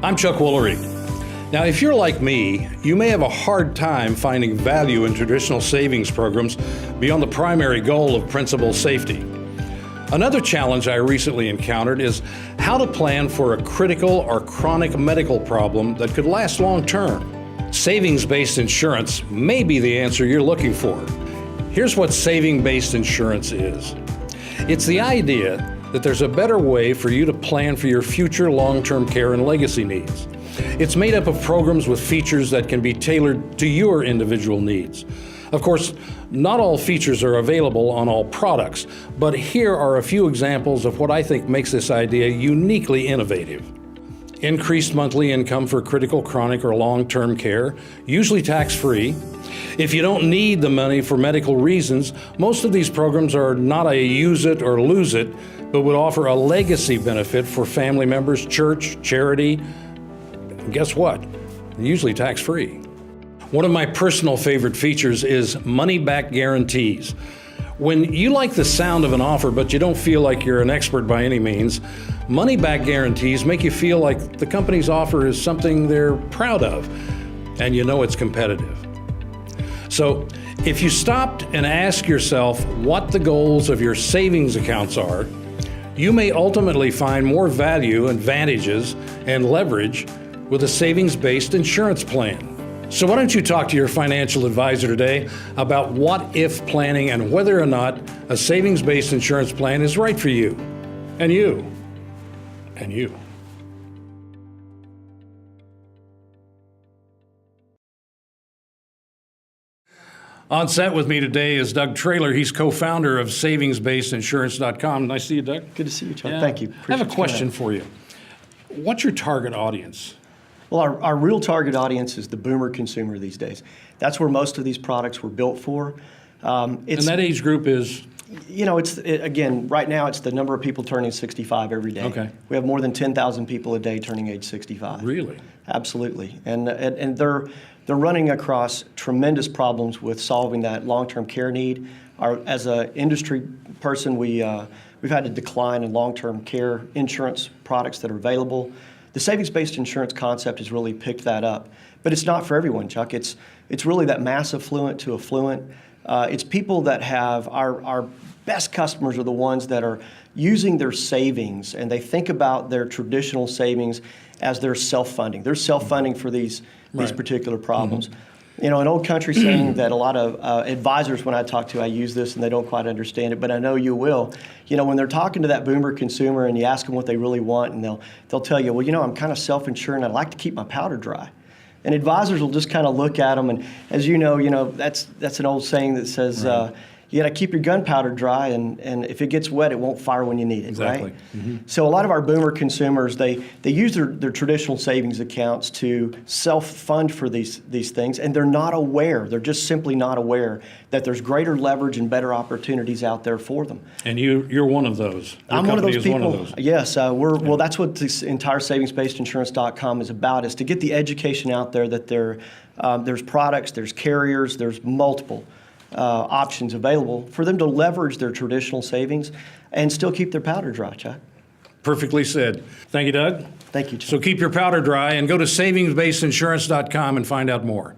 I'm Chuck Woolery. Now, if you're like me, you may have a hard time finding value in traditional savings programs beyond the primary goal of principal safety. Another challenge I recently encountered is how to plan for a critical or chronic medical problem that could last long term. Savings-based insurance may be the answer you're looking for. Here's what savings-based insurance is. It's the idea that there's a better way for you to plan for your future long-term care and legacy needs. It's made up of programs with features that can be tailored to your individual needs. Of course, not all features are available on all products, but here are a few examples of what I think makes this idea uniquely innovative. Increased monthly income for critical, chronic, or long-term care, usually tax-free. If you don't need the money for medical reasons, most of these programs are not a use it or lose it, but would offer a legacy benefit for family members, church, charity. And guess what? They're usually tax-free. One of my personal favorite features is money-back guarantees. When you like the sound of an offer, but you don't feel like you're an expert by any means, money-back guarantees make you feel like the company's offer is something they're proud of, and you know it's competitive. So, if you stopped and asked yourself what the goals of your savings accounts are, you may ultimately find more value, advantages, and leverage with a savings-based insurance plan. So why don't you talk to your financial advisor today about what-if planning and whether or not a savings-based insurance plan is right for you, and you, and you. On set with me today is Doug Traylor. He's co-founder of savingsbasedinsurance.com. Nice to see you, Doug. Good to see you, Chuck. Yeah. Thank you. I have a question for you. What's your target audience? Well, our real target audience is the boomer consumer these days. That's where most of these products were built for. And that age group is? You know, again, right now it's the number of people turning 65 every day. Okay. We have more than 10,000 people a day turning age 65. Really? Absolutely. And they're running across tremendous problems with solving that long-term care need. As an industry person, we've had a decline in long-term care insurance products that are available. The savings-based insurance concept has really picked that up. But it's not for everyone, Chuck. It's really that mass affluent to affluent. It's people that have, our best customers are the ones that are using their savings, and they think about their traditional savings as their self-funding. They're self-funding for these particular problems. Mm-hmm. You know, an old country saying that a lot of advisors, when I talk to, I use this and they don't quite understand it, but I know you will. You know, when they're talking to that boomer consumer and you ask them what they really want, and they'll tell you, well, you know, I'm kind of self-insured and I like to keep my powder dry. And advisors will just kind of look at them, and as you know, that's an old saying that says, you got to keep your gunpowder dry, and if it gets wet, it won't fire when you need it, exactly. Right? Mm-hmm. So a lot of our boomer consumers, they use their traditional savings accounts to self-fund for these things, and they're not aware. They're just simply not aware that there's greater leverage and better opportunities out there for them. And you're one of those. I'm one of those people. One of those. Yes, well, that's what this entire savingsbasedinsurance.com is about, is to get the education out there that there's products, there's carriers, there's multiple options available for them to leverage their traditional savings and still keep their powder dry, Chuck. Perfectly said. Thank you, Doug. Thank you, Chuck. So keep your powder dry and go to savingsbasedinsurance.com and find out more.